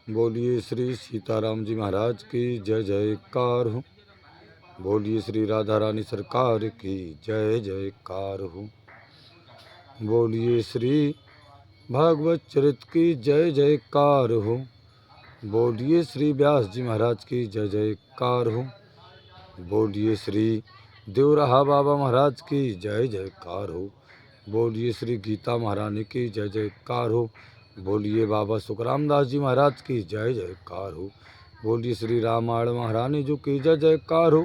बोलिए श्री सीताराम जी महाराज की जय जयकार हो। बोलिए श्री राधा रानी सरकार की जय जयकार हो। बोलिए श्री भागवत चरित की जय जयकार हो। बोलिए श्री व्यास जी महाराज की जय जयकार हो। बोलिए श्री देवराहा बाबा महाराज की जय जयकार हो। बोलिए श्री गीता महारानी की जय जयकार हो। बोलिए बाबा सुखराम दास जी महाराज की जय जयकार हो। बोलिए श्री रामायण महारानी जी की जय जयकार हो।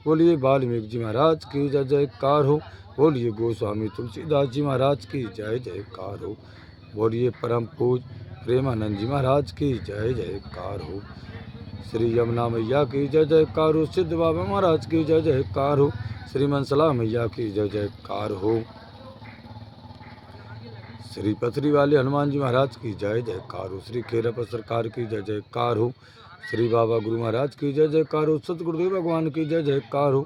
बोलिए वाल्मीकि जी महाराज की जय जयकार हो। बोलिए गोस्वामी तुलसीदास जी महाराज की जय जयकार हो। बोलिए परम पूज प्रेमानंद जी महाराज की जय जयकार हो। श्री यमुना मैया की जय जयकार हो। सिद्ध बाबा महाराज की जय जयकार हो। श्री मनसला मैया की जय जयकार हो। श्री पथरी वाले हनुमान जी महाराज की जय जयकार हो। श्री खेरप सरकार की जय जयकार हो। श्री बाबा गुरु महाराज की जय जयकार हो। सतगुरुदेव भगवान की जय जयकार हो।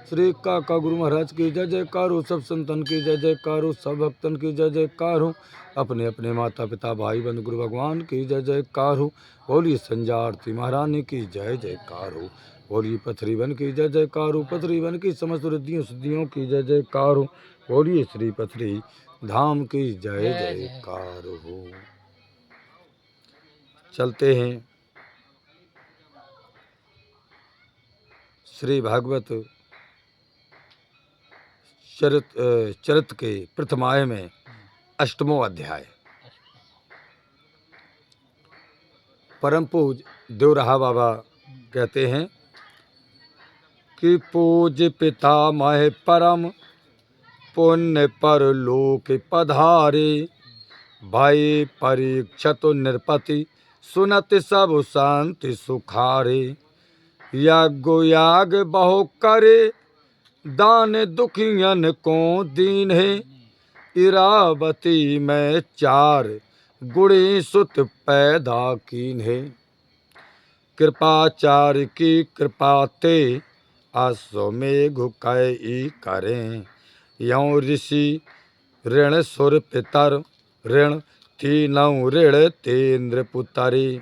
श्री काका गुरु महाराज की जय जयकार हो। सब संतन की जय जयकार हो। सब भक्तन की जय जयकार हो। अपने अपने माता पिता भाई बंधु गुरु भगवान की जय जयकार हो। बोलिए संजा आरती महारानी की जय जयकार हो। बोलिए पथरी वन की जय जयकार हो। पथरी वन की समस्त रिद्धियों सिद्धियों की जय जयकार हो। बोलिए श्री पथरी धाम की जय जयकार हो। चलते हैं श्री भागवत चरित के प्रथमाय में अष्टमो अध्याय। परम पूज देवराहा बाबा कहते हैं कि पूज पिता मह परम पुण्य पर लोक पधारे। भाई परीक्षत नृपति सुनत सब शांति सुखारे। यज्ञ याग बहु करे दान दुखियन को दीन है। इरावती में चार गुणी सुत पैदा कीन है। कृपाचार्य की कृपा ते अश्वमेघ कई करें। यों ऋषि ऋण सुर पितर ऋण तीनों ऋण तेन्द्र पुतरी।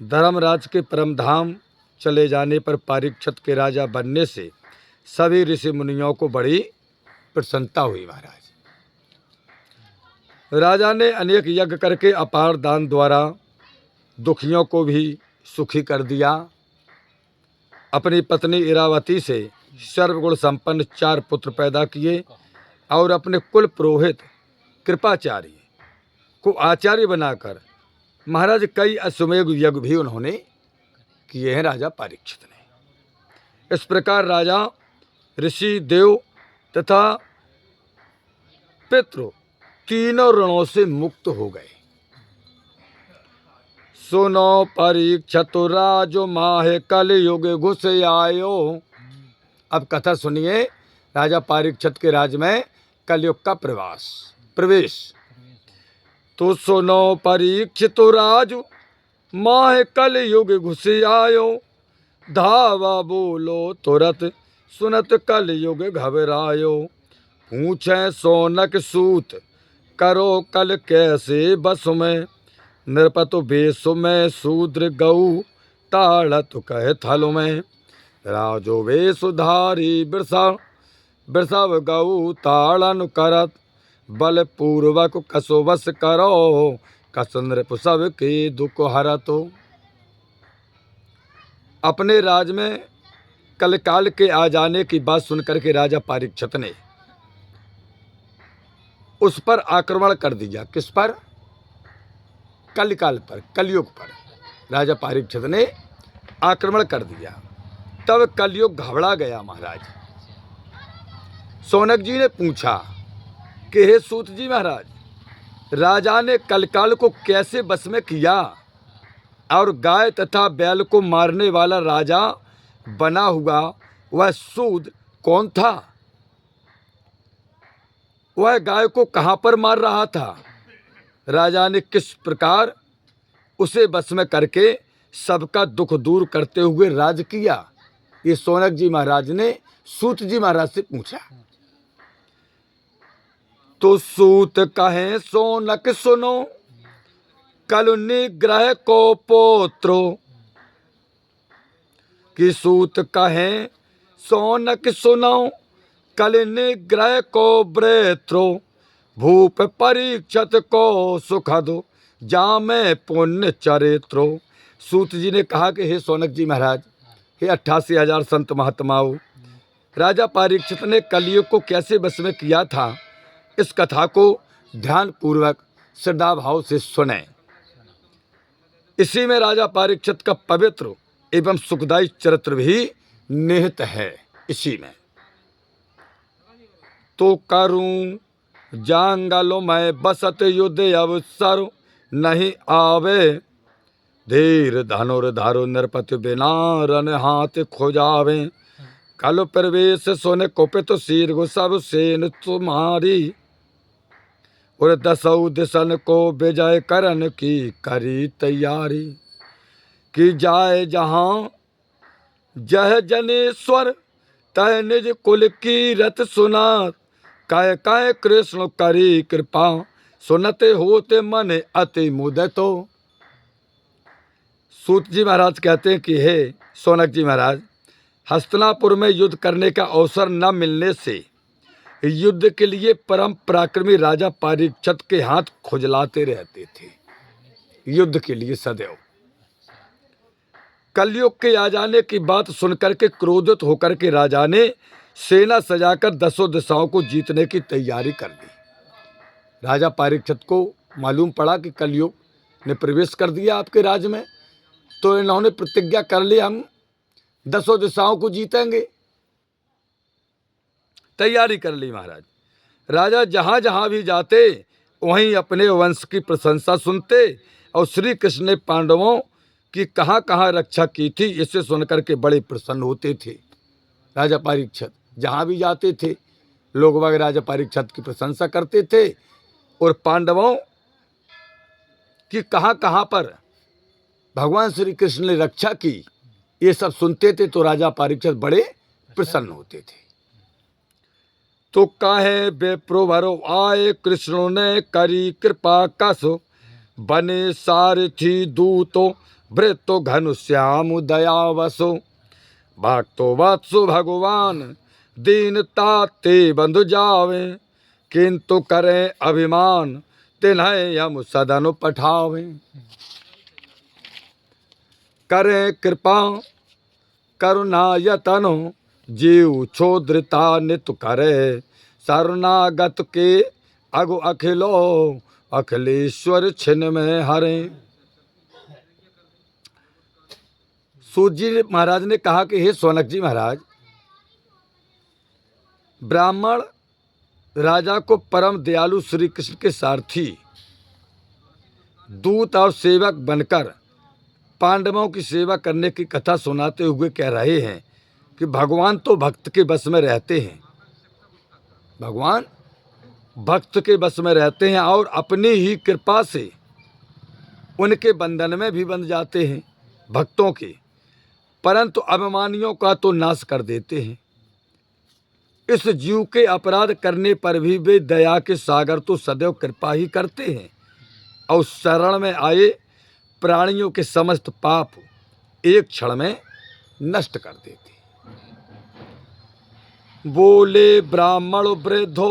धर्मराज के परमधाम चले जाने पर परीक्षित के राजा बनने से सभी ऋषि मुनियों को बड़ी प्रसन्नता हुई। महाराज राजा ने अनेक यज्ञ करके अपार दान द्वारा दुखियों को भी सुखी कर दिया। अपनी पत्नी इरावती से सर्वगुण संपन्न चार पुत्र पैदा किए और अपने कुल पुरोहित कृपाचार्य को आचार्य बनाकर महाराज कई अश्वमेध यज्ञ भी उन्होंने किए हैं राजा परीक्षित ने। इस प्रकार राजा ऋषि देव तथा पितृ तीनों ऋणों से मुक्त हो गए। सुनो परीक्षित राजो माहे कल युग घुस आयो। अब कथा सुनिए राजा परीक्षित के राज में कलयुग का प्रवेश। तो सुनो परीक्षित राजो माहे कल युग घुस आयो। धावा बोलो तुरत सुनत कल युग घबरायो। पूछे सोनक सूत करो कल कैसे बस में। नृपत बेस में शूद्र गऊ ताड़त कह थल में। राजो वेशधारी वृषभ गऊ ताड़न करत। बल पूर्वक कसो वस करो कस नृप सब के दुख हरत। अपने राज में कलकाल के आ जाने की बात सुनकर के राजा परीक्षित ने उस पर आक्रमण कर दिया। किस पर? कलकाल पर, कलयुग पर राजा परीक्षित ने आक्रमण कर दिया। तब कलयुग घबरा गया। महाराज सौनक जी ने पूछा कि हे सूत जी महाराज, राजा ने कलकाल को कैसे बस में किया और गाय तथा बैल को मारने वाला राजा बना हुआ वह सूद कौन था? वह गाय को कहां पर मार रहा था? राजा ने किस प्रकार उसे बस में करके सबका दुख दूर करते हुए राज किया? ये सौनक जी महाराज ने सूत जी महाराज से पूछा। तो सूत कहे सोनक सुनो कल निग्रह को पोत्रो कि सूत कहें सोनक सुनाओ। कल निग्रह को ब्रेत्रो भूप परीक्षत को सुख दो जामे पुण्य चरित्रो। सूत जी ने कहा कि हे सोनक जी महाराज, हे 88,000 संत महात्माओं, राजा परीक्षित ने कलयुग को कैसे बस में किया था, इस कथा को ध्यान पूर्वक श्रद्धा भाव से सुने। इसी में राजा परीक्षित का पवित्र एवं सुखदायी चरित्र भी निहित है। इसी में तो करूं जांगलो मैं बसत युद्ध अवसर नहीं आवे। धीर धनुर्धारो नरपति बिना रन हाथ खोजावे। कल प्रवेश सोने कोपित शीर गो सब सेन तुम्हारी। और 10 दिशन को विजय करन की करी तैयारी। कि जाए जहां जह जनेश्वर तय निज कुल की रत सुना। कह कह कृष्ण करी कृपा सुनते होते मन अति मुदतो। सूत जी महाराज कहते हैं कि हे सोनक जी महाराज, हस्तिनापुर में युद्ध करने का अवसर न मिलने से युद्ध के लिए परम पराक्रमी राजा परीक्षित के हाथ खुजलाते रहते थे, युद्ध के लिए सदैव। कलयुग के आ जाने की बात सुनकर के क्रोधित होकर के राजा ने सेना सजाकर 10 दिशाओं को जीतने की तैयारी कर दी। राजा परीक्षित को मालूम पड़ा कि कलयुग ने प्रवेश कर दिया आपके राज्य में, तो इन्होंने प्रतिज्ञा कर ली हम 10 दिशाओं को जीतेंगे। तैयारी कर ली महाराज। राजा जहां जहां भी जाते वहीं अपने वंश की प्रशंसा सुनते और श्री कृष्ण ने पांडवों की कहां कहां रक्षा की थी, इसे सुनकर के बड़े प्रसन्न होते थे। राजा परीक्षित जहां भी जाते थे लोग बाग राजा परीक्षित की प्रशंसा करते थे और पांडवों की कहां कहां पर भगवान श्री कृष्ण ने रक्षा की, ये सब सुनते थे तो राजा परीक्षित बड़े प्रसन्न होते थे। तो काहे बेप्रो भरो आए कृष्ण ने करी कृपा कसो। बने सारथी दूतो वृत्तो घनश्याम दयावसो। भक्तो वत्सु भगवान दीनता ते बंधु जावे। किंतु करें अभिमान तिन्हें हम सदन पठावे। करें कृपा करुणा यतनो जीव छोद्रता नित करे। शरणागत के अगु अखिलो अखिलेश्वर छिन में हरे। सूत जी महाराज ने कहा कि हे सोनक जी महाराज, ब्राह्मण राजा को परम दयालु श्री कृष्ण के सारथी दूत और सेवक बनकर पांडवों की सेवा करने की कथा सुनाते हुए कह रहे हैं कि भगवान तो भक्त के बस में रहते हैं, भगवान भक्त के बस में रहते हैं और अपनी ही कृपा से उनके बंधन में भी बंध जाते हैं भक्तों के, परंतु अभिमानियों का तो नाश कर देते हैं। इस जीव के अपराध करने पर भी वे दया के सागर तो सदैव कृपा ही करते हैं और शरण में आए प्राणियों के समस्त पाप एक क्षण में नष्ट कर देते। बोले ब्राह्मण वृद्धो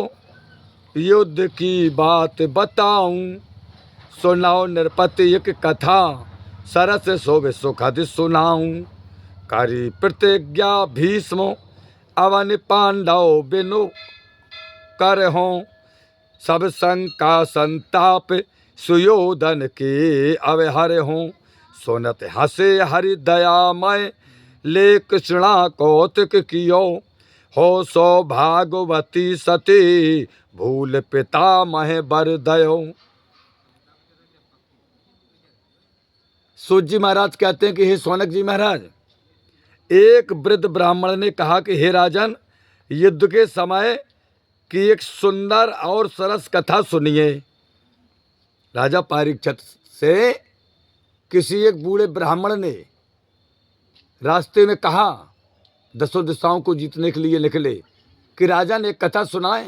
युद्ध की बात बताऊं। सुनाओ नृपति एक कथा सरस शोभे सुखद सुनाऊं। करी प्रतिज्ञा भीष्मो अवन पांडव बिनु कर हो। सब शंका संताप सुयोधन के अवहर हो। सुनत हसे हरि दयामय ले कृष्णा कौतुक कियो। हो सौभागवती सती भूल पिता मह बर दयो। सूत जी महाराज कहते हैं कि हे सोनक जी महाराज, एक वृद्ध ब्राह्मण ने कहा कि हे राजन, युद्ध के समय की एक सुंदर और सरस कथा सुनिए। राजा परीक्षित से किसी एक बूढ़े ब्राह्मण ने रास्ते में कहा, 10 दिशाओं को जीतने के लिए निकले, कि राजा ने एक कथा सुनाए।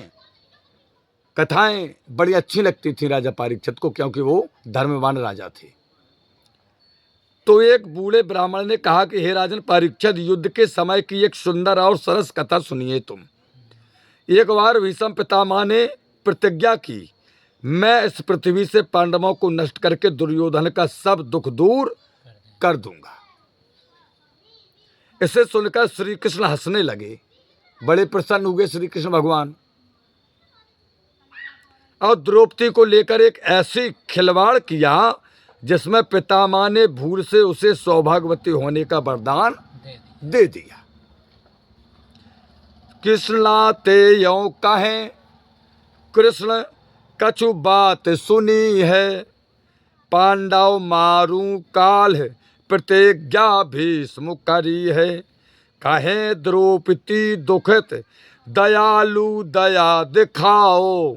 कथाएं बड़ी अच्छी लगती थी राजा परीक्षित को, क्योंकि वो धर्मवान राजा थे। तो एक बूढ़े ब्राह्मण ने कहा कि हे राजन परीक्षित, युद्ध के समय की एक सुंदर और सरस कथा सुनिए तुम। एक बार भीष्म पितामह ने प्रतिज्ञा की, मैं इस पृथ्वी से पांडवों को नष्ट करके दुर्योधन का सब दुख दूर कर दूंगा। इसे सुनकर श्री कृष्ण हंसने लगे, बड़े प्रसन्न हुए श्री कृष्ण भगवान, और द्रौपदी को लेकर एक ऐसी खिलवाड़ किया जिसमें पितामह ने भूल से उसे सौभाग्यवती होने का वरदान दे दिया। कृष्णा ते यों कहे, कृष्ण कछु बात सुनी है, पांडव मारू काल प्रतिज्ञा भीष्म करी है। कहे द्रौपदी दुखित दयालु दया दिखाओ,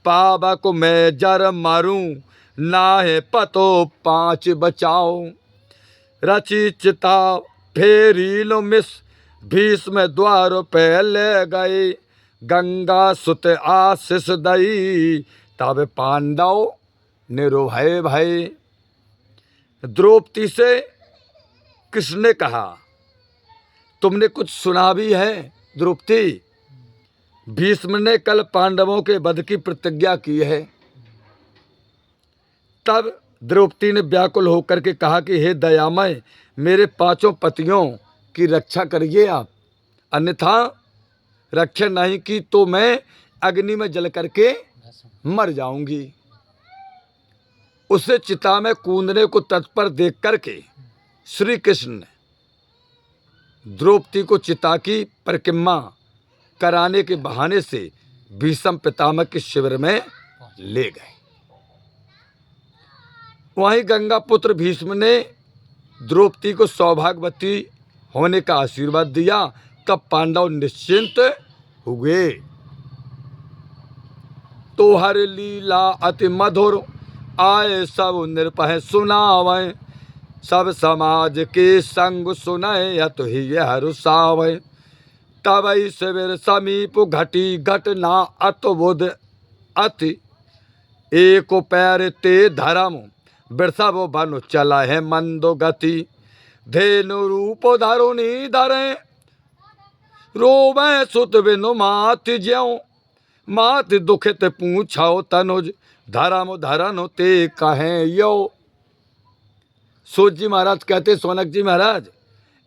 पावक मैं जर मारूं नाहे पतो पांच बचाओ। रची चिता फेरी लो मिस, भीष्म द्वार पे ले गए, गंगा सुत आशीष दई, तब पांडव निरुभय भय। द्रौपदी से कृष्ण ने कहा, तुमने कुछ सुना भी है द्रौपदी? भीष्म ने कल पांडवों के वध की प्रतिज्ञा की है। तब द्रौपदी ने व्याकुल होकर के कहा कि हे दयामय, मेरे पांचों पतियों की रक्षा करिए आप, अन्यथा रक्षा नहीं की तो मैं अग्नि में जल करके मर जाऊंगी। उसे चिता में कूदने को तत्पर देख करके श्री कृष्ण ने द्रौपदी को चिता की परिक्रमा कराने के बहाने से भीष्म पितामह के शिविर में ले गए। वहीं गंगा पुत्र भीष्म ने द्रौपदी को सौभाग्यवती होने का आशीर्वाद दिया। कब पांडव निश्चिंत हुए। तो हर लीला अति मधुर, आए सब निरपह सुनावे, सब समाज के संग सुनय अत ही हरुषावे। तब शिविर समीप घटी घटना अतबुध अति, एक पैर ते धर्म वृषभ बनु चला है मंदो गति। धेनु रूप धरुनी धरे, रोवे सुत बिनु मात ज्यों, मात दुखित पूछो तनुज, धर्म धरन ते कहें यो। सूत जी महाराज कहते, सोनक जी महाराज,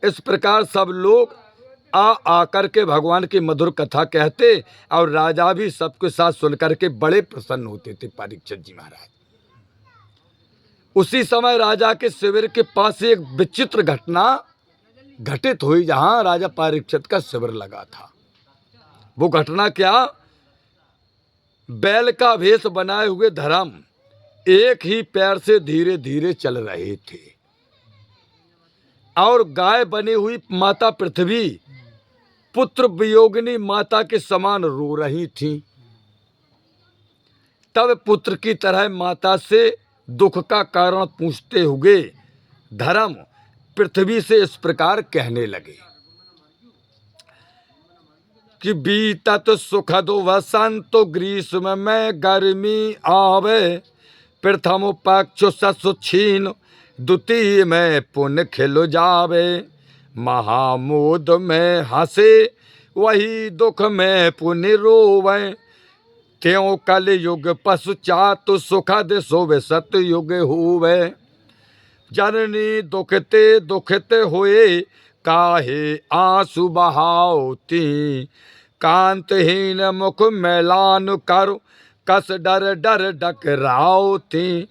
इस प्रकार सब लोग आकर के भगवान की मधुर कथा कहते और राजा भी सबके साथ सुनकर के बड़े प्रसन्न होते थे परीक्षित जी महाराज। उसी समय राजा के शिविर के पास एक विचित्र घटना घटित हुई, जहां राजा परीक्षित का शिविर लगा था। वो घटना क्या? बैल का भेष बनाए हुए धर्म एक ही पैर से धीरे धीरे चल रहे थे और गाय बनी हुई माता पृथ्वी पुत्र वियोगिनी माता के समान रो रही थी। तब पुत्र की तरह माता से दुख का कारण पूछते हुए धर्म पृथ्वी से इस प्रकार कहने लगे कि बीतत सुखद वसंत ग्रीष्म में गर्मी आवे, प्रथम पक्ष ससु छीन द्वितीय में पुण्य खिल जावे। महामोद में हंसे वही दुख में पुण्य रोवे, त्यों कल युग पश्चात सुखद सोवे सत युग हुवे। जननी दुखते दुखते हुए काहे आंसू बहाओती, कांतहीन मुख मैलान कर कस डर डर डकराओती।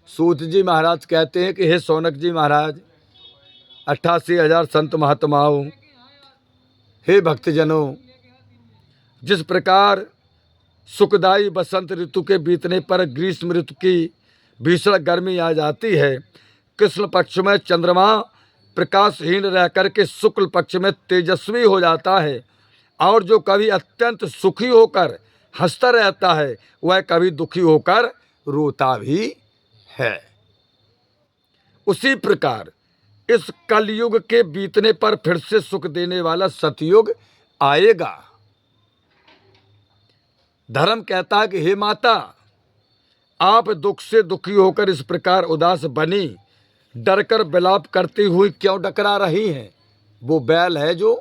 सूत जी महाराज कहते हैं कि हे सोनक जी महाराज, 88,000 संत महात्माओं, हे भक्तजनों, जिस प्रकार सुखदायी बसंत ऋतु के बीतने पर ग्रीष्म ऋतु की भीषण गर्मी आ जाती है, कृष्ण पक्ष में चंद्रमा प्रकाशहीन रह कर के शुक्ल पक्ष में तेजस्वी हो जाता है, और जो कभी अत्यंत सुखी होकर हंसता रहता है वह कभी दुखी होकर रोता भी है। उसी प्रकार इस कलयुग के बीतने पर फिर से सुख देने वाला सतयुग आएगा। धर्म कहता है कि हे माता, आप दुख से दुखी होकर इस प्रकार उदास बनी, डरकर विलाप करती हुई क्यों डकरा रही हैं? वो बैल है जो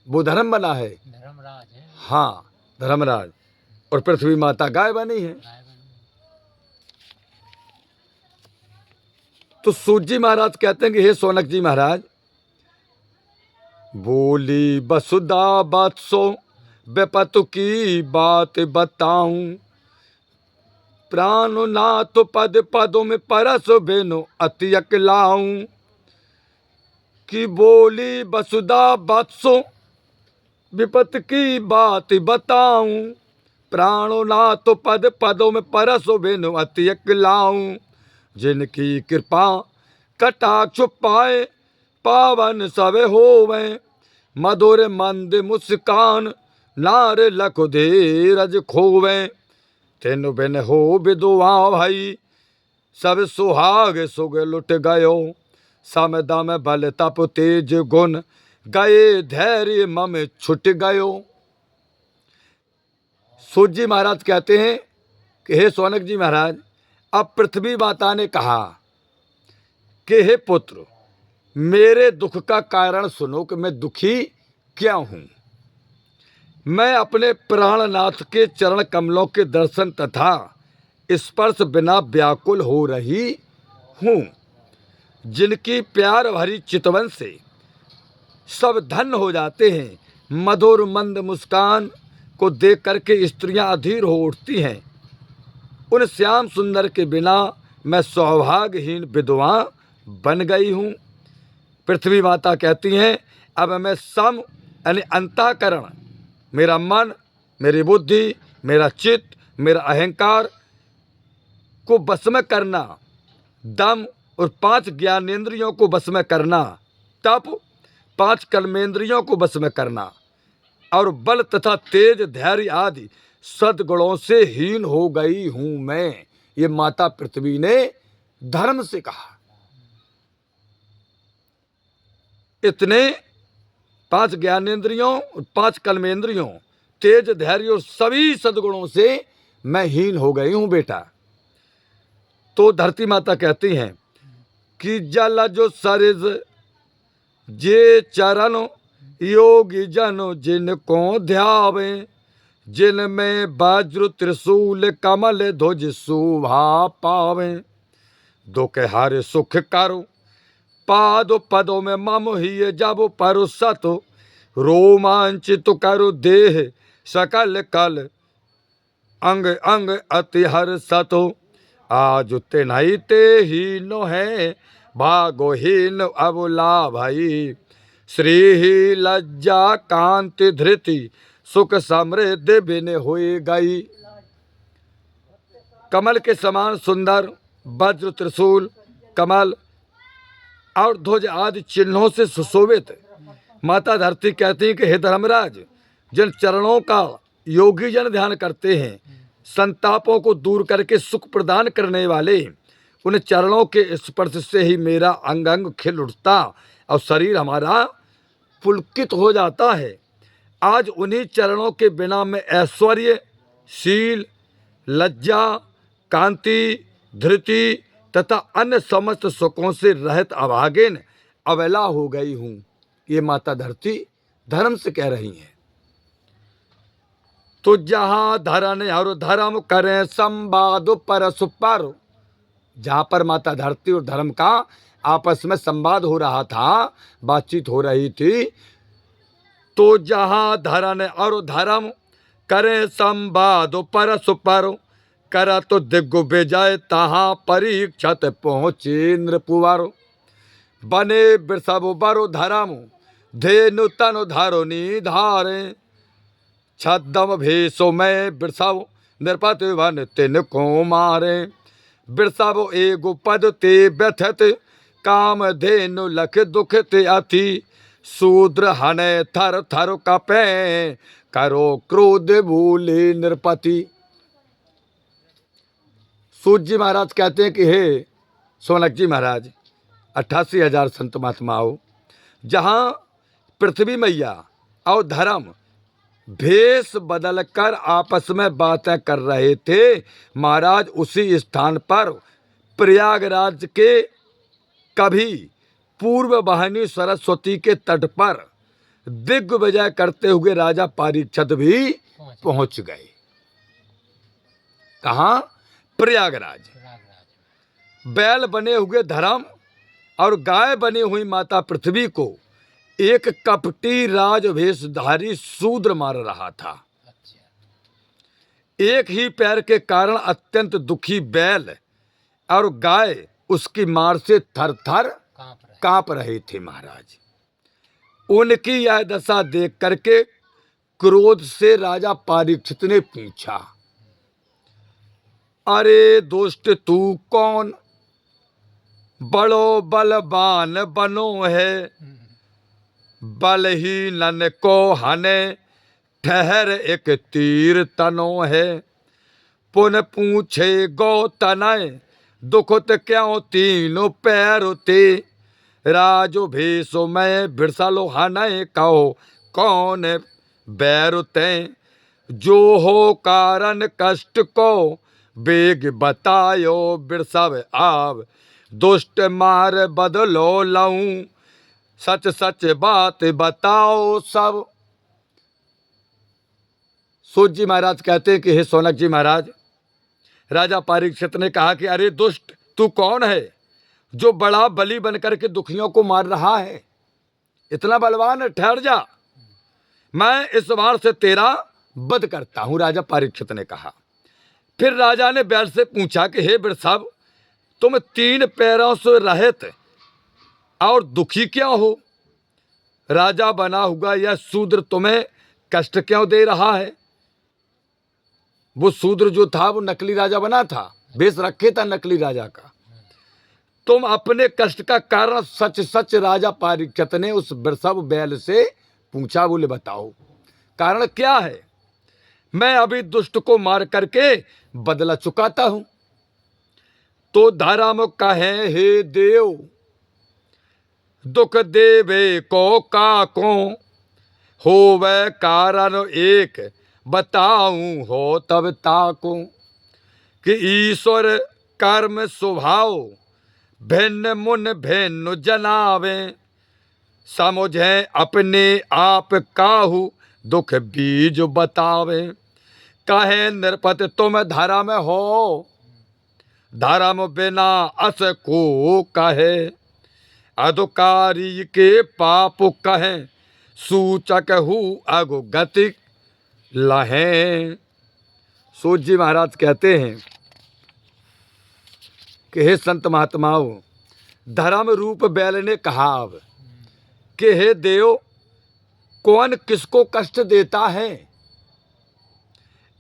वो धर्म बना है, धर्मराज है। हाँ धर्मराज, और पृथ्वी माता गाय बनी है। तो सूत जी महाराज कहते हैं कि हे सौनक जी महाराज, बोली वसुधा वत्सो बेपतु की बात बताऊं, प्राण नाथ पद पदों में परस बेनो अति अकलाऊं। कि बोली वसुधा वत्सो विपत की बात बताऊं, प्राणो नाथ पद पदों में परस बेनो अति अकलाऊं। जिनकी कृपा कटाक्ष पाए पावन सब होवे, मधुर मंद मुस्कान नार लख धीरज खोवे। तेनु बिन हो विधवा भाई सब सुहाग सुग लुट गयो, सम दम बल तप तेज गुण गए धैर्य मम छुट गयो। सूत जी महाराज कहते हैं कि हे सौनक जी महाराज, अब पृथ्वी माता ने कहा कि हे पुत्र, मेरे दुख का कारण सुनो कि मैं दुखी क्या हूं। मैं अपने प्राणनाथ के चरण कमलों के दर्शन तथा स्पर्श बिना व्याकुल हो रही हूं। जिनकी प्यार भरी चितवन से सब धन्य हो जाते हैं, मधुर मंद मुस्कान को देख करके स्त्रियां अधीर हो उठती हैं, उन श्याम सुंदर के बिना मैं सौभाग्यहीन विधवा बन गई हूं। पृथ्वी माता कहती हैं, अब मैं सम यानी अंतःकरण, मेरा मन, मेरी बुद्धि, मेरा चित्त, मेरा अहंकार को बस में करना, दम और 5 ज्ञानेंद्रियों को बस में करना, तप 5 कर्मेंद्रियों को बस में करना, और बल तथा तेज धैर्य आदि सद्गुणों से हीन हो गई हूं मैं। ये माता पृथ्वी ने धर्म से कहा। इतने 5 ज्ञानेंद्रियों, 5 कर्मेंद्रियों, तेज धैर्य और सभी सद्गुणों से मैं हीन हो गई हूं बेटा। तो धरती माता कहती हैं कि जल जो सरिज जे चरण योगी जन जिनको ध्यावे, जिनमें वज्र त्रिशूल कमल ध्वज शोभा पावे। दुख हर सुख करो पाद पदों में मम ही जब परुसत, रोमांचित करो देह सकल कल अंग अंग अति हर्षत। आज तेनाई ते हीनो है भागोहीन अबुला भाई, श्री ही लज्जा कांति धृति सुख समृद्धि बिन हुई गई। कमल के समान सुंदर वज्र त्रिशूल कमल और ध्वज आदि चिन्हों से सुशोभित माता धरती कहती है कि हे धर्मराज, जिन चरणों का योगी जन ध्यान करते हैं, संतापों को दूर करके सुख प्रदान करने वाले, उन चरणों के स्पर्श से ही मेरा अंग अंग खिल उठता और शरीर हमारा पुलकित हो जाता है। आज उन्हीं चरणों के बिना मैं ऐश्वर्य, शील, लज्जा, कांति, धृति तथा अन्य समस्त सुखों से रहित अभागिन अबला हो गई हूं। ये माता धरती धर्म से कह रही हैं। तो जहां धरन और धर्म करें संवाद परस्पर, जहां पर माता धरती और धर्म का आपस में संवाद हो रहा था, बातचीत हो रही थी, तो जहां धरन और धर्म करें संवाद परस्पर, करा तो दिग्विजय तहां परीक्षत पहुँचे नृपुवर। बने वृषभ बरो धर्म धेनु तनु धरुनी धारे, छद्म भेषो में वृषभ नृपति वन तिनको मारे। वृषभ एगो पद ते व्यथित काम धेनु लख दुख ते अति, शूद्र हने थर थर कपे करो क्रोध भूले नृपति। सूत जी महाराज कहते हैं कि हे सौनक जी महाराज, 88,000 संत महात्माओं, जहाँ पृथ्वी मैया और धर्म भेष बदलकर आपस में बातें कर रहे थे। महाराज उसी स्थान पर प्रयागराज के कभी पूर्व वाहिनी सरस्वती के तट पर दिग्विजय करते हुए राजा परीक्षित भी पहुंच गए। कहाँ? प्रयागराज। बैल बने हुए धर्म और गाय बनी हुई माता पृथ्वी को एक कपटी राजवेशधारी शूद्र मार रहा था। एक ही पैर के कारण अत्यंत दुखी बैल और गाय उसकी मार से थर थर कांप रहे थे। महाराज उनकी यह दशा देख करके क्रोध से राजा परीक्षित ने पूछा, अरे दुष्ट तू कौन? बड़ो बलवान बनो है, बलहीनन को हने ठहर एक तीर तनो है। पुन पूछे गो तनय दुखत क्यों तीनों पैर ते। राजो भेषो में बिरसलो हनय कहो कौन बैरुते। जो हो कारण कष्ट को बेग बतायो बिरसव आव। दुष्ट मार बदलो लऊं सच सच बात बताओ सब। सूत जी महाराज कहते हैं कि हे सौनक जी महाराज, राजा परीक्षित ने कहा कि अरे दुष्ट तू कौन है जो बड़ा बली बनकर के दुखियों को मार रहा है? इतना बलवान है, ठहर जा, मैं इस बार से तेरा वध करता हूं। राजा परीक्षित ने कहा। फिर राजा ने बैल से पूछा कि हे बिरसाब, तुम तीन पैरों से रहित और दुखी क्यों हो? राजा बना हुआ यह शूद्र तुम्हें कष्ट क्यों दे रहा है? वो शूद्र जो था वो नकली राजा बना था, भेष रखे था नकली राजा का। तुम अपने कष्ट का कारण सच सच राजा परीक्षित ने उस वृषभ बैल से पूछा। बोले बताओ कारण क्या है? मैं अभी दुष्ट को मार करके बदला चुकाता हूं। तो धर्म कहे हे देव दुख देवे को काको। हो वह कारण एक बताऊं हो तब ताको। कि ईश्वर कर्म स्वभाव भिन्न मुन भिन्न जनावे। समझे अपने आप काहू दुख बीज बतावे। कहे नृपति तुम धर्म हो धर्म बिना अस को कहे। अधुकारी के पाप कहे सूचक हूँ अगु गति लहें। सूत जी महाराज कहते हैं कि हे संत महात्माओं, धर्म रूप बैल ने कहा कि हे देव, कौन किसको कष्ट देता है?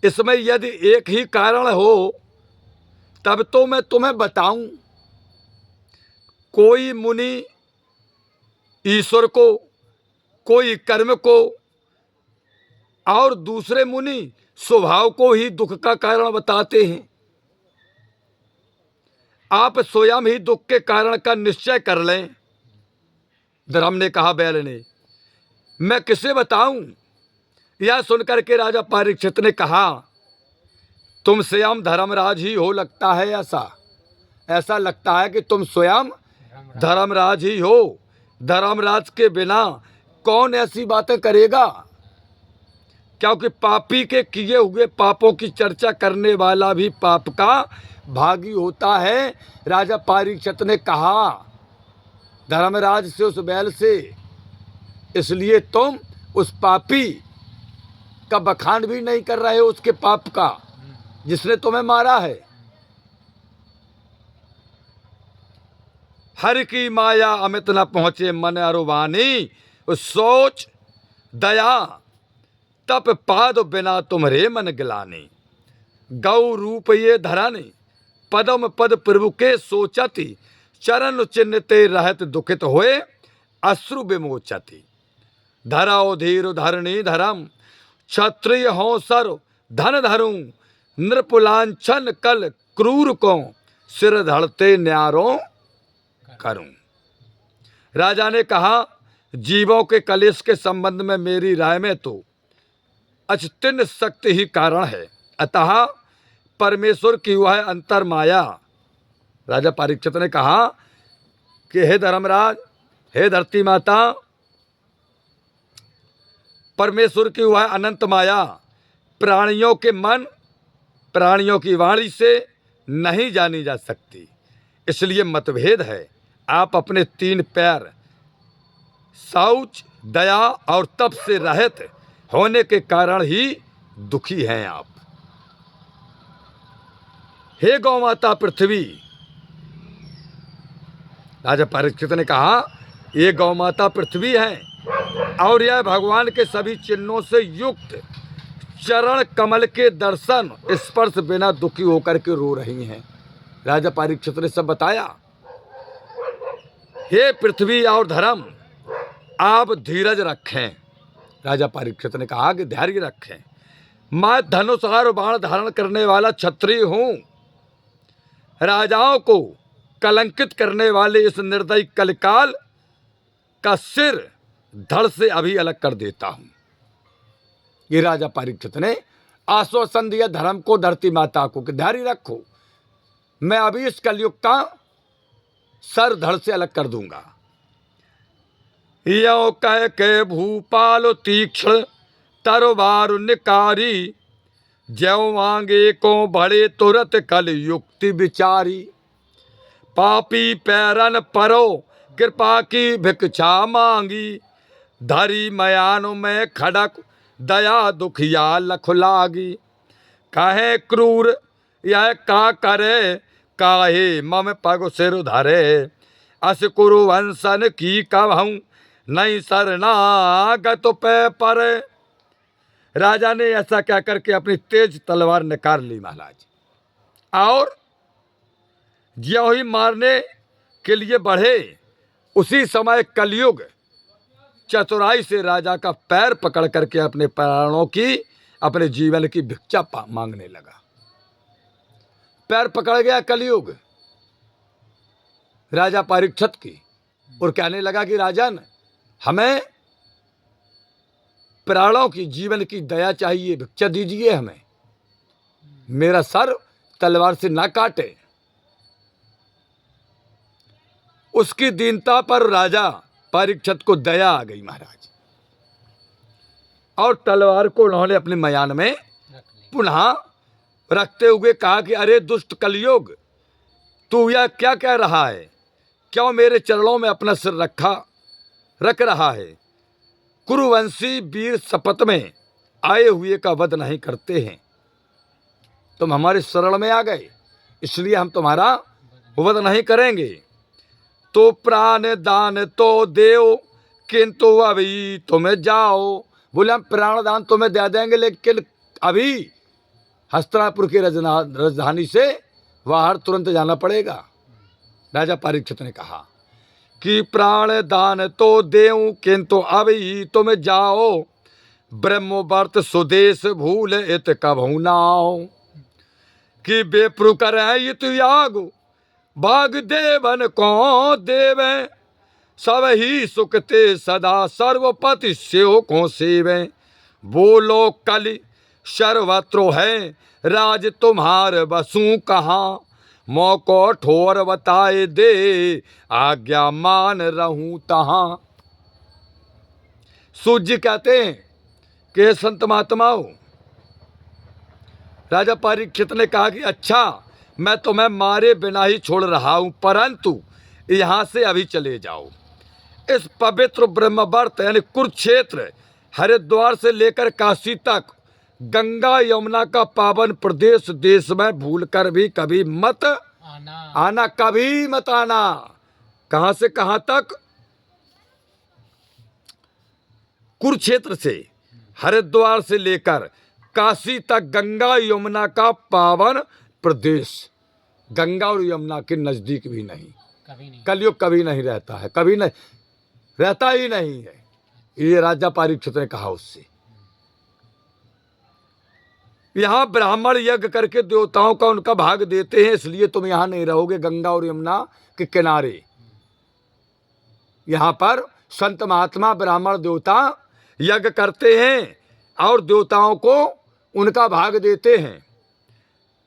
इसमें यदि एक ही कारण हो तब तो मैं तुम्हें बताऊं। कोई मुनि ईश्वर को, कोई कर्म को और दूसरे मुनि स्वभाव को ही दुख का कारण बताते हैं। आप स्वयं ही दुख के कारण का निश्चय कर लें। धर्म ने कहा बैल ने, मैं किसे बताऊं? यह सुनकर के राजा परीक्षित ने कहा, तुम स्वयं धर्मराज ही हो लगता है। ऐसा लगता है कि तुम स्वयं धर्मराज ही हो। धर्मराज के बिना कौन ऐसी बातें करेगा? क्योंकि पापी के किए हुए पापों की चर्चा करने वाला भी पाप का भागी होता है। राजा परीक्षित ने कहा धर्मराज से, उस बैल से, इसलिए तुम उस पापी का बखान भी नहीं कर रहे हो, उसके पाप का, जिसने तुम्हें मारा है। हर की माया अमित न पहुंचे मन अरुवानी। सोच दया तप पाद बिना तुम्हारे मन गिलानी। गौ रूप ये धरानी पदम पद प्रभु के सोचती। चरण चिन्ह ते रहत दुखित होए अश्रु विमोचती। धराओ धीर धरणी धर्म क्षत्रिय हो सर धन धरूं। नृपुलांछन कल क्रूर को सिर धड़ते न्यारों करूं। राजा ने कहा जीवों के कलेश के संबंध में मेरी राय में तो अचिंत्य शक्ति ही कारण है, अतः परमेश्वर की वह अंतर माया। राजा परीक्षित ने कहा कि हे धर्मराज, हे धरती माता, परमेश्वर की वह अनंत माया प्राणियों के मन, प्राणियों की वाणी से नहीं जानी जा सकती, इसलिए मतभेद है। आप अपने 3 पैर शौच, दया और तप से रहित होने के कारण ही दुखी हैं आप। हे गौ माता पृथ्वी, राजा परीक्षित ने कहा ये गौ माता पृथ्वी है और यह भगवान के सभी चिन्हों से युक्त चरण कमल के दर्शन स्पर्श बिना दुखी होकर के रो रही हैं। राजा परीक्षित ने सब बताया। हे पृथ्वी और धर्म, आप धीरज रखें। राजा परीक्षित ने कहा कि धैर्य रखें। मैं धनुष और बाण धारण करने वाला क्षत्रिय हूं। राजाओं को कलंकित करने वाले इस निर्दयी कलिकाल का सिर धड़ से अभी अलग कर देता हूं। ये राजा परीक्षित ने आश्वासन दिया धर्म को, धरती माता को कि धैर्य रखो, मैं अभी इस कलयुग का सर धड़ से अलग कर दूंगा। यो कह के भूपाल तीक्ष्ण तरवार निकारी, ज्यों मांगे को बड़े तुरत कल युक्ति विचारी। पापी पैरन परो कृपा की भिक्षा मांगी, धरी मयान में खड़क दया दुखिया लख लागी। कहे क्रूर यह का करे, काहे मम पग सिर धरे। अस कुरु वंशन की कहूँ, नहीं शरणागत पे परे। राजा ने ऐसा क्या करके अपनी तेज तलवार निकाल ली महाराज, और ज्यों ही मारने के लिए बढ़े उसी समय कलयुग चतुराई से राजा का पैर पकड़ करके अपने प्राणों की, अपने जीवन की भिक्षा मांगने लगा। पैर पकड़ गया कलयुग राजा परीक्षित की और कहने लगा कि राजन, हमें प्राणों की, जीवन की दया चाहिए, भिक्षा दीजिए हमें, मेरा सर तलवार से ना काटे। उसकी दीनता पर राजा परीक्षित को दया आ गई महाराज, और तलवार को उन्होंने अपने मयान में पुनः रखते हुए कहा कि अरे दुष्ट कलयुग, तू यह क्या कह रहा है? क्यों मेरे चरणों में अपना सिर रख रहा है? कुरुवंशी वीर शपथ में आए हुए का वध नहीं करते हैं। तुम हमारे शरण में आ गए, इसलिए हम तुम्हारा वध नहीं करेंगे। तो प्राण दान तो देओ, किंतु अभी तुम्हें जाओ। बोले हम प्राण दान तुम्हें दे देंगे, लेकिन अभी हस्तिनापुर की राजधानी से बाहर तुरंत जाना पड़ेगा। राजा परीक्षित ने कहा कि प्राण दान तो देऊं, किंतु अभी तुम जाओ। ब्रह्मवर्त सुदेश भूल इत कभू नाओ। कि बेप्रु करे इत याग, भाग देवन को देवे। सब ही सुखते सदा सर्वपति सेव को सेवे। बोलो कलि सर्वत्र है, राज तुम्हार बसू कहाँ। मौको ठोर बताए दे, आज्ञा मान रहूं तहां। सूर्य कहते हैं कि संत महात्माओं, राजा परीक्षित ने कहा कि अच्छा, मैं तुम्हें मारे बिना ही छोड़ रहा हूं, परंतु यहां से अभी चले जाओ। इस पवित्र ब्रह्मवर्त यानी कुरुक्षेत्र, हरिद्वार से लेकर काशी तक गंगा यमुना का पावन प्रदेश देश में भूलकर भी कभी मत आना, कभी मत आना। कहां से कहां तक? कुरुक्षेत्र से हरिद्वार से लेकर काशी तक गंगा यमुना का पावन प्रदेश। गंगा और यमुना के नजदीक भी नहीं, कलयुग कभी नहीं रहता है, कभी नहीं रहता ही नहीं है। ये राजा परीक्षित ने कहा उससे। यहाँ ब्राह्मण यज्ञ करके देवताओं का उनका भाग देते हैं, इसलिए तुम यहाँ नहीं रहोगे गंगा और यमुना के किनारे। यहाँ पर संत महात्मा ब्राह्मण देवता यज्ञ करते हैं और देवताओं को उनका भाग देते हैं।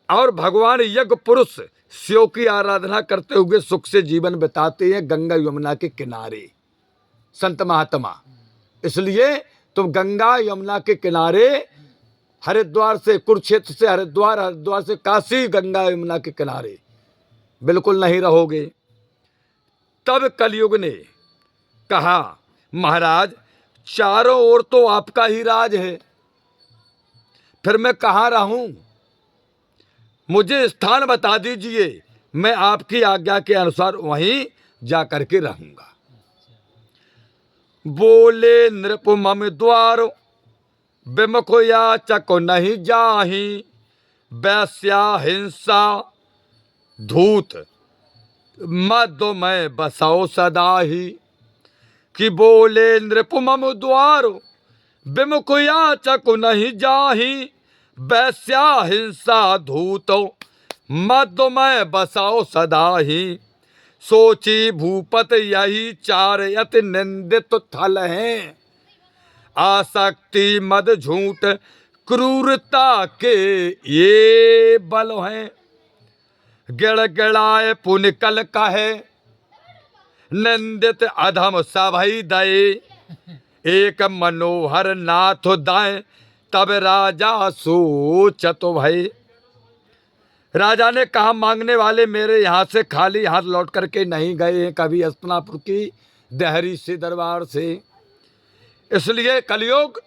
और भगवान यज्ञ पुरुष शिव की आराधना करते हुए सुख से जीवन बिताते हैं गंगा यमुना के किनारे, संत महात्मा। इसलिए तुम गंगा यमुना के किनारे, हरिद्वार से कुरुक्षेत्र से हरिद्वार, हरिद्वार से काशी, गंगा यमुना के किनारे बिल्कुल नहीं रहोगे। तब कलयुग ने कहा, महाराज चारों ओर तो आपका ही राज है, फिर मैं कहाँ रहूं? मुझे स्थान बता दीजिए, मैं आपकी आज्ञा के अनुसार वहीं जा करके रहूंगा। बोले नृप मम द्वार विमुख याचक नहीं जाहि, वैश्या हिंसा धूत मद में बसाओ सदा ही। कि बोले नृप मम द्वार विमुख याचक नहीं जाहि, वैश्या हिंसा धूत मद में बसाओ सदा ही। सोची भूपत यही चार यत निंदित थल हैं, आसक्ति मद झूठ क्रूरता के ये बल हैं। गिड़गिड़ाए पुन कल कहे, निंदित अधम सभई दये, एक मनोहर नाथ दाएं, तब राजा सोचत भय। राजा ने कहा, मांगने वाले मेरे यहाँ से खाली हाथ लौट करके नहीं गए हैं कभी हस्तिनापुर की देहरी से, दरबार से। इसलिए कलयुग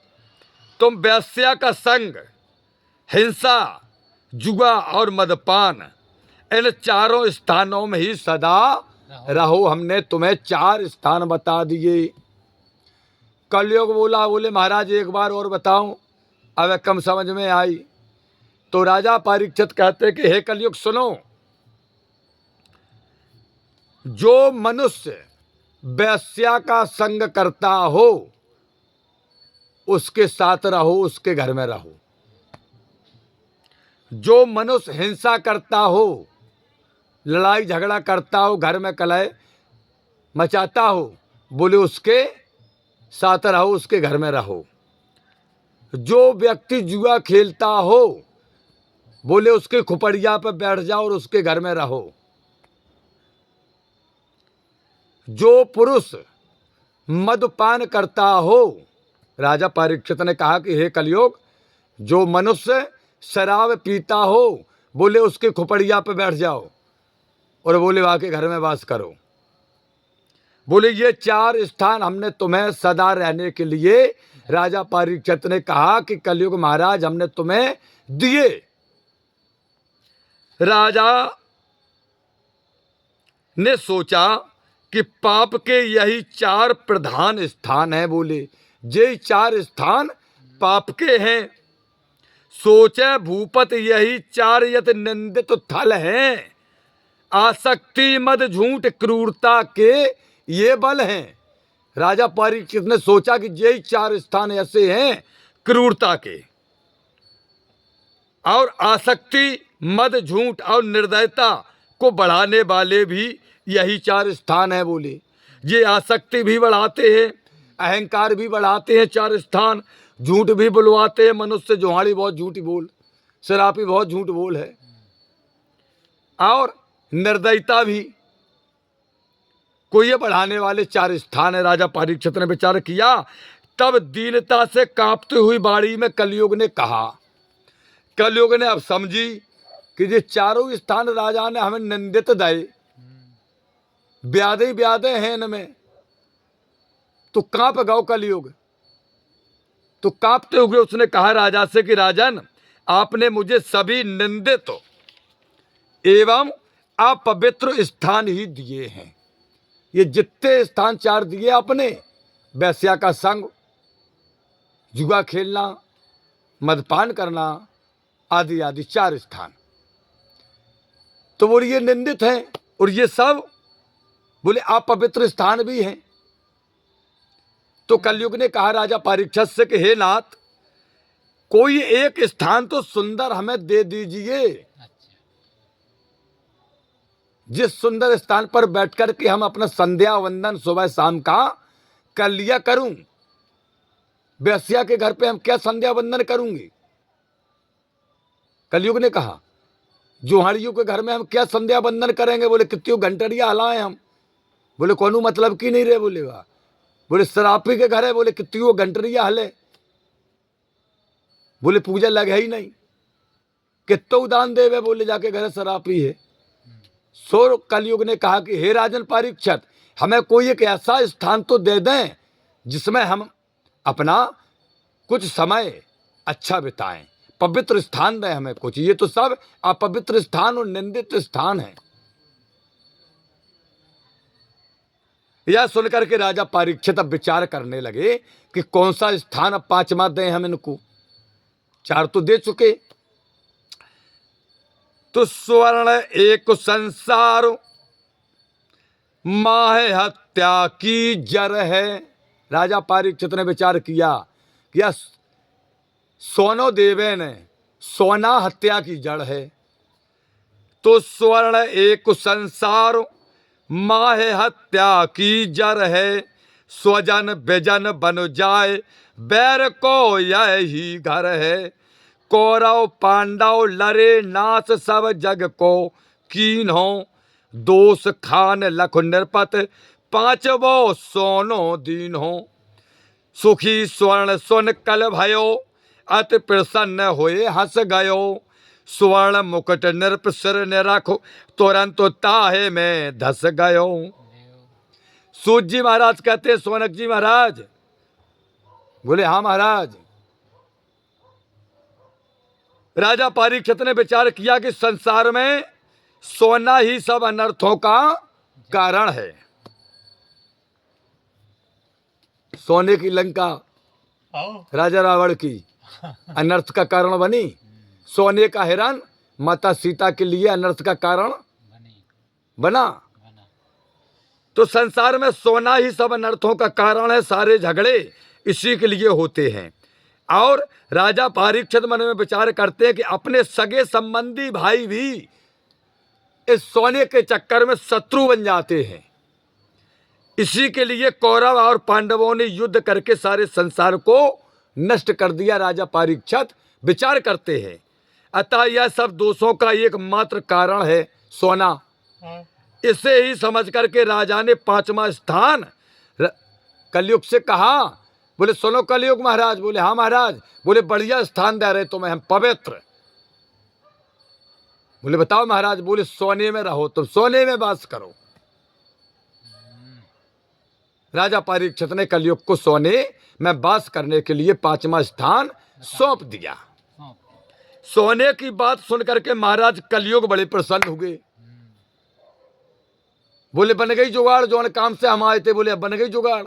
तुम वैश्या का संग, हिंसा, जुआ और मदपान, इन चारों स्थानों में ही सदा रहो। हमने तुम्हें 4 स्थान बता दिए। कलयुग बोले महाराज एक बार और बताऊं, अब कम समझ में आई। तो राजा परीक्षित कहते कि हे कलयुग सुनो, जो मनुष्य वैश्या का संग करता हो उसके साथ रहो, उसके घर में रहो। जो मनुष्य हिंसा करता हो, लड़ाई झगड़ा करता हो, घर में कलह मचाता हो, बोले उसके साथ रहो, उसके घर में रहो। जो व्यक्ति जुआ खेलता हो, बोले उसके खुपड़िया पर बैठ जाओ और उसके घर में रहो। जो पुरुष मदपान करता हो, राजा परीक्षित ने कहा कि हे कलयुग, जो मनुष्य शराब पीता हो, बोले उसके खुपड़िया पर बैठ जाओ और बोले वहाँ के घर में वास करो। बोले ये 4 स्थान हमने तुम्हें सदा रहने के लिए, राजा परीक्षित ने कहा कि कलयुग महाराज हमने तुम्हें दिए। राजा ने सोचा कि पाप के यही 4 प्रधान स्थान हैं। बोले ये 4 स्थान पाप के हैं। सोचे भूपत यही 4 यत निंदित थल हैं, आसक्ति मद झूठ क्रूरता के ये बल हैं। राजा परीक्षित ने सोचा कि यही 4 स्थान ऐसे हैं क्रूरता के, और आसक्ति मद झूठ और निर्दयता को बढ़ाने वाले भी यही 4 स्थान हैं। बोले ये आसक्ति भी बढ़ाते हैं, अहंकार भी बढ़ाते हैं 4 स्थान, झूठ भी बुलवाते हैं। मनुष्य जोहाड़ी बहुत झूठी बोल, शराबी बहुत झूठ बोल है, और निर्दयता भी को ये बढ़ाने वाले 4 स्थान है। राजा परीक्षित ने विचार किया। तब दीनता से कांपती हुई वाणी में कलयुग ने कहा, कलयुग ने अब समझी कि ये 4 स्थान राजा ने हमें निंदित दे, ब्यादे ब्यादे हैं इनमें, तो कांप गौ कलयुग। तो कांपते हुए उसने कहा राजा से कि राजन, आपने मुझे सभी निंदित एवं अपवित्र स्थान ही दिए हैं। ये जितने स्थान 4 दिए आपने, वैश्या का संग, जुआ खेलना, मदपान करना आदि आदि 4 स्थान, तो बोले ये निंदित हैं, और ये सब बोले अपवित्र स्थान भी हैं। तो कलयुग ने कहा राजा परीक्षित से कि हे नाथ, कोई एक स्थान तो सुंदर हमें दे दीजिए, जिस सुंदर स्थान पर बैठकर के हम अपना संध्या वंदन सुबह शाम का कर लिया करूं। वेश्या के घर पे हम क्या संध्या वंदन करूंगे? कलयुग ने कहा जोहाड़ियों के घर में हम क्या संध्या वंदन करेंगे? बोले कितनी घंटरिया हलाए हम। बोले कोनो मतलब की नहीं रे। बोले वाह। बोले शराबी के घर है, बोले कितनी घंटरिया हले। बोले पूजा लगे ही नहीं। कितो दान देवे? बोले जाके घर शराबी है। सो कलयुग ने कहा कि हे राजन परीक्षित, हमें कोई एक ऐसा स्थान तो दे दें जिसमें हम अपना कुछ समय अच्छा बिताएं, पवित्र स्थान दें हमें कुछ। ये तो सब अपवित्र स्थान और निंदित स्थान है। यह सुनकर के राजा परीक्षित अब विचार करने लगे कि कौन सा स्थान अब पांचवा दें हम इनको। चार तो दे चुके। तो स्वर्ण एक संसार माह हत्या की जर है। राजा परीक्षित ने विचार किया कि यह सोनो देवे ने सोना हत्या की जड़ है। तो स्वर्ण एक संसार माह हत्या की जर है। स्वजन बेजन बन जाए बैर को यही घर है। कौरव पांडव लरे नाश सब जग को कीन्हो। दोष खान लख निरपत पांचवो सोनो दीन्हो। सुखी स्वर्ण सुन कल भयो अति प्रसन्न होए हंस गयो। स्वर्ण मुकुट नृप सिर ने रखो तुरंत ताहे में धस गयो। सूत जी महाराज कहते सोनक जी महाराज। बोले हाँ महाराज। राजा परीक्षित ने विचार किया कि संसार में सोना ही सब अनर्थों का कारण है। सोने की लंका राजा रावण की अनर्थ का कारण बनी। सोने का हिरण माता सीता के लिए अनर्थ का कारण बना। तो संसार में सोना ही सब अनर्थों का कारण है। सारे झगड़े इसी के लिए होते हैं। और राजा परीक्षित मन में विचार करते हैं कि अपने सगे संबंधी भाई भी इस सोने के चक्कर में शत्रु बन जाते हैं। इसी के लिए कौरव और पांडवों ने युद्ध करके सारे संसार को नष्ट कर दिया। राजा परीक्षित विचार करते हैं अतः यह सब दोषों का एकमात्र कारण है सोना। इसे ही समझ करके राजा ने पांचवा स्थान कलयुग से कहा। बोले सुनो कलयुग महाराज। बोले हाँ महाराज। बोले बढ़िया स्थान दे रहे तुम्हें हम, पवित्र। बोले बताओ महाराज। बोले सोने में रहो, तुम सोने में वास करो। राजा परीक्षित ने कलयुग को सोने में वास करने के लिए पांचवा स्थान सौंप दिया। सोने की बात सुनकर के महाराज कलयुग बड़े प्रसन्न हुए। बोले बन गई जुगाड़, जो काम से हम आए थे। बोले बन गई जुगाड़।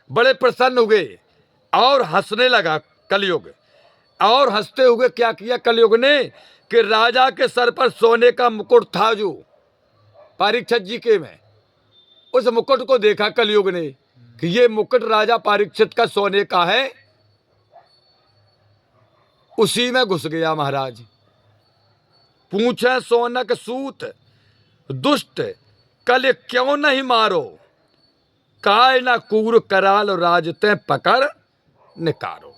बड़े प्रसन्न हुए और हंसने लगा कलयुग। और हंसते हुए क्या किया कलयुग ने कि राजा के सर पर सोने का मुकुट था जो परीक्षित जी के में, उस मुकुट को देखा कलयुग ने कि ये मुकुट राजा परीक्षित का सोने का है। उसी में घुस गया महाराज। पूछे सोनक सूत दुष्ट कल क्यों नहीं मारो। काय न कूर कराल राजते पकड़ निकारो।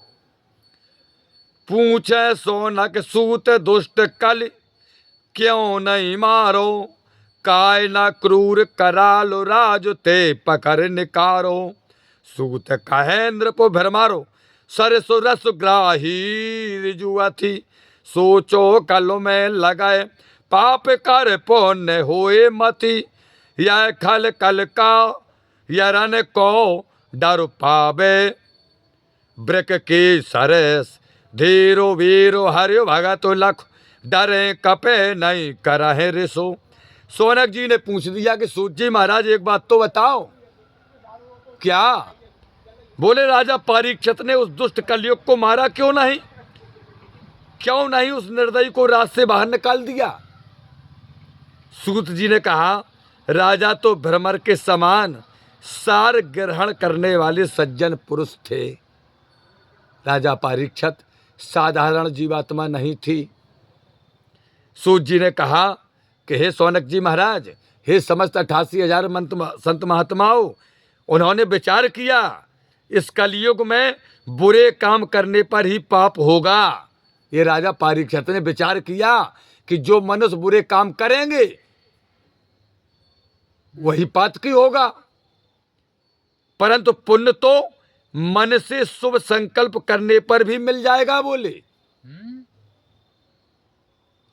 पूछे सोनक सूत दुष्ट कल क्यों नहीं मारो। काय न क्रूर कराल राजते पकड़ निकारो। सूत कहे नृप भरमारो सरसु रस ग्राही रिजुआ थी। सोचो कल में लगाए पाप कर पुण्य होए मति। यह खल कल का यरन को डर पावे। ब्रक की सरस धीरो वीरो हरियो भगत लख डरे कपे नहीं करहे रिसो। सोनक जी ने पूछ दिया कि सूत जी महाराज एक बात तो बताओ। क्या? बोले राजा परीक्षित ने उस दुष्ट कलयुग को मारा क्यों नहीं? क्यों नहीं उस निर्दयी को राज से बाहर निकाल दिया? सूत जी ने कहा राजा तो भ्रमर के समान सार ग्रहण करने वाले सज्जन पुरुष थे। राजा परीक्षित साधारण जीवात्मा नहीं थी। सूत जी ने कहा कि हे सोनक जी महाराज, हे समस्त 88,000 संत महात्माओं, उन्होंने विचार किया इस कलयुग में बुरे काम करने पर ही पाप होगा। ये राजा परीक्षित ने विचार किया कि जो मनुष्य बुरे काम करेंगे वही पातकी होगा, परंतु पुण्य तो मन से शुभ संकल्प करने पर भी मिल जाएगा। बोले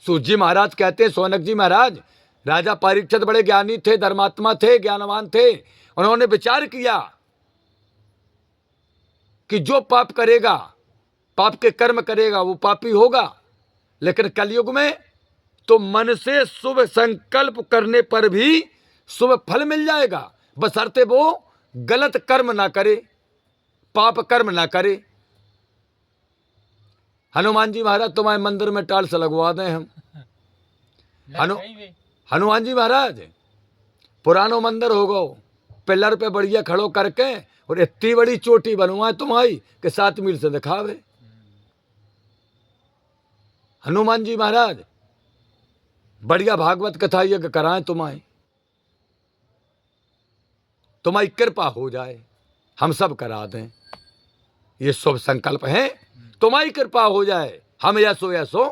सूत जी महाराज कहते हैं, सौनक जी महाराज, राजा परीक्षित बड़े ज्ञानी थे, धर्मात्मा थे, ज्ञानवान थे। उन्होंने विचार किया कि जो पाप करेगा, पाप के कर्म करेगा, वो पापी होगा। लेकिन कलयुग में तो मन से शुभ संकल्प करने पर भी शुभ फल मिल जाएगा, बशर्ते वो गलत कर्म ना करे, पाप कर्म ना करे। हनुमान जी महाराज तुम्हारे मंदिर में टाइल्स लगवा दें हम। हनुमान जी महाराज पुरानो मंदिर हो गो, पिलर पे बढ़िया खड़ो करके और इतनी बड़ी चोटी बनवाए तुम्हारी कि 7 मील से दिखावे। हनुमान जी महाराज बढ़िया भागवत कथा यज्ञ कराएं तुम्हारी कृपा हो जाए, हम सब करा दें। ये शुभ संकल्प है, तुम्हारी कृपा हो जाए, हम ऐसो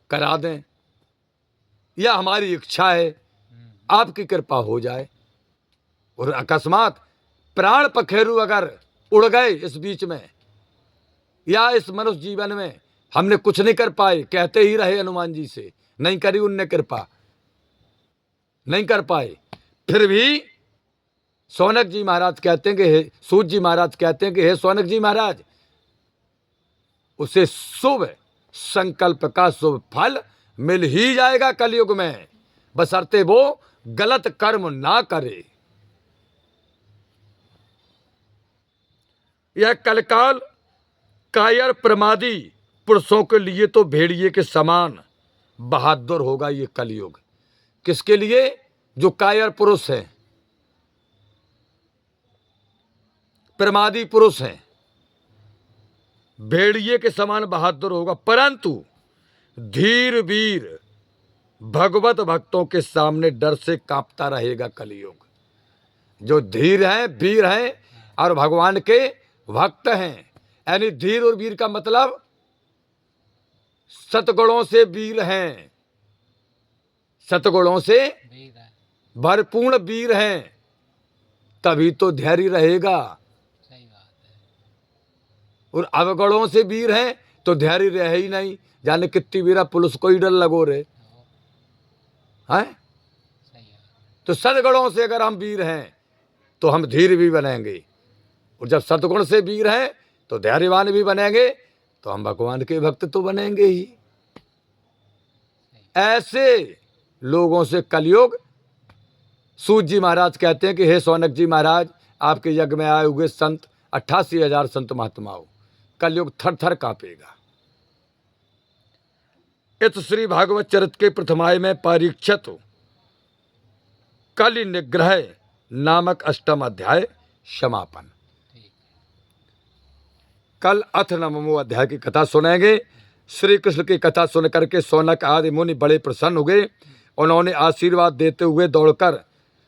करा दें। यह हमारी इच्छा है, आपकी कृपा हो जाए। और अकस्मात प्राण पखेरु अगर उड़ गए इस बीच में या इस मनुष्य जीवन में, हमने कुछ नहीं कर पाए, कहते ही रहे हनुमान जी से, नहीं करी उनने कृपा, नहीं कर पाए, फिर भी सौनक जी महाराज कहते हैं कि सूत जी महाराज कहते हैं कि हे सौनक जी महाराज, उसे शुभ संकल्प का शुभ फल मिल ही जाएगा कलयुग में, बशर्ते वो गलत कर्म ना करे। यह कलकाल कायर प्रमादी पुरुषों के लिए तो भेड़िए के समान बहादुर होगा ये कलयुग। किसके लिए? जो कायर पुरुष हैं, प्रमादी पुरुष हैं, भेड़िए के समान बहादुर होगा। परंतु धीर वीर भगवत भक्तों के सामने डर से कांपता रहेगा कलयुग। जो धीर हैं, वीर हैं और भगवान के भक्त हैं, यानी धीर और वीर का मतलब सतगुणों से वीर हैं, सतगुणों से भरपूर्ण वीर हैं, तभी तो धैर्य रहेगा। सही बात है। और अवगुणों से वीर हैं तो धैर्य रहे ही नहीं। जाने कितनी वीरा पुलिस को ही डर लगो रे हैं। तो सदगुणों से अगर हम वीर हैं तो हम धीर भी बनेंगे, और जब सदगुण से वीर हैं तो धैर्यवान भी बनेंगे, तो हम भगवान के भक्त तो बनेंगे ही। ऐसे लोगों से कलयुग, सूत जी महाराज कहते हैं कि हे सौनक जी महाराज, आपके यज्ञ में आए हुए संत 88,000 संत महात्माओं, कलयुग थर थर कांपेगा। इत श्री भागवत चरित के प्रथमाय में परीक्षित कलि निग्रह नामक 8वां अध्याय समापन। कल अथ 9वें अध्याय की कथा सुनेंगे। श्री कृष्ण की कथा सुन करके सौनक आदि मुनि बड़े प्रसन्न हुए। उन्होंने आशीर्वाद देते हुए दौड़कर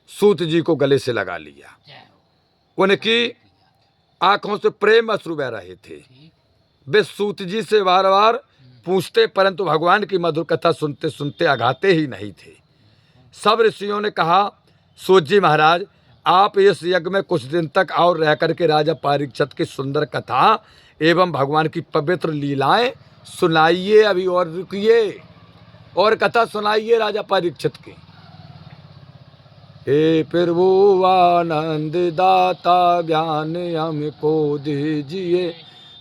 सूत जी को गले से लगा लिया। उनकी आंखों से प्रेम अश्रु बह रहे थे। वे सूत जी से बार बार पूछते, परंतु भगवान की मधुर कथा सुनते सुनते आगाते ही नहीं थे। सब ऋषियों ने कहा, सूत जी महाराज, आप इस यज्ञ में कुछ दिन तक और रह करके राजा परीक्षित की सुंदर कथा एवं भगवान की पवित्र लीलाएं सुनाइए। अभी और रुकिए, और कथा सुनाइए राजा परीक्षित की। हे प्रभु आनंद दाता, ज्ञान हमको दीजिए,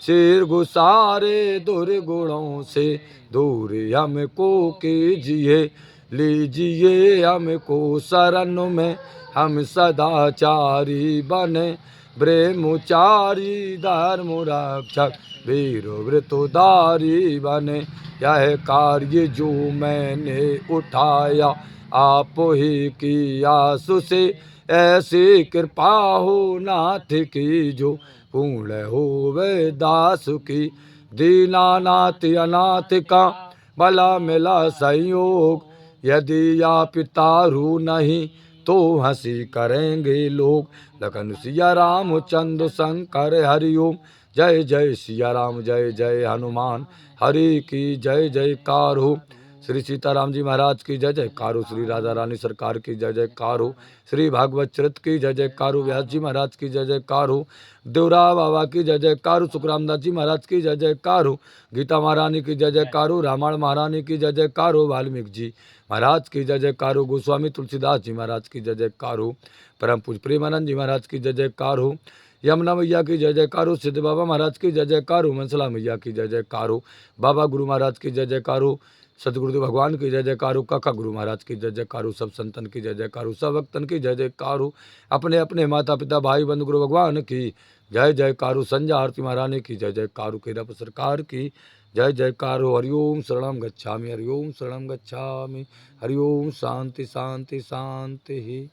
सिर गुसारे दुर्गुणों से दूर हमको कीजिए, लीजिए हमको शरण में, हम सदाचारी बने, ब्रह्मचारी धर्म रक्षक, वीर व्रतोधारी बने। यह कार्य जो मैंने उठाया, आप ही की आस से, ऐसी कृपा हो नाथ की, जो पूर्ण हो वे दास की। दीनानाथ अनाथ का भला मिला संयोग, यदि आप तारू नहीं तो हंसी करेंगे लोग। लखन सिया राम चंद्र शंकर हरिओम। जय जय सिया राम जय जय हनुमान। हरि की जय जयकार हो। श्री सीताराम जी महाराज की जय जयकार हो। श्री राधा रानी सरकार की जय जयकार हो। श्री भागवत चरित की जय जयकार हो। व्यास जी महाराज की जय जयकार हो। देवरा बाबा की जय जयकार हो। सुखरामदास जी महाराज की जय जयकार हो। गीता महारानी की जय जयकार हो। रामायण महारानी की जय जयकार हो। वाल्मीकि जी महाराज की जय जयकार हो। गोस्वामी तुलसीदास जी महाराज की जय जयकार हो। परम पूज्य प्रेमानंद जी महाराज की जय जयकार हो। यमुना मैया की जय जयकार हो। सिद्ध बाबा महाराज की जय जयकार हो। मनसला मैया की जय जयकार हो। बाबा गुरु महाराज की जय जयकार हो। सतगुरुदेव भगवान की जय जयकार हो। काका गुरु महाराज की जय जयकार हो। सब संतन की जय जयकार हो। सब भक्तन की जय जयकार हो। अपने अपने माता पिता भाई बंधु गुरु भगवान की जय जयकार हो। संध्या आरती महारानी की जय जयकार हो। केरप सरकार की जय जयकार हो। हरिओम शरणम गच्छामि। हरिओम शरणम गच्छामि। हरिओम शांति शांति शांति ही।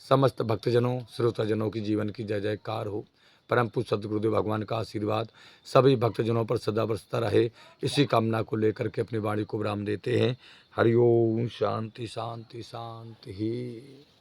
समस्त भक्तजनों श्रोताजनों की जीवन की जय जयकार हो। परम पूज्य सदगुरुदेव भगवान का आशीर्वाद सभी भक्तजनों पर सदा बरसता रहे, इसी कामना को लेकर के अपनी वाणी को विराम देते हैं। हरिओम शांति शांति शांति ही।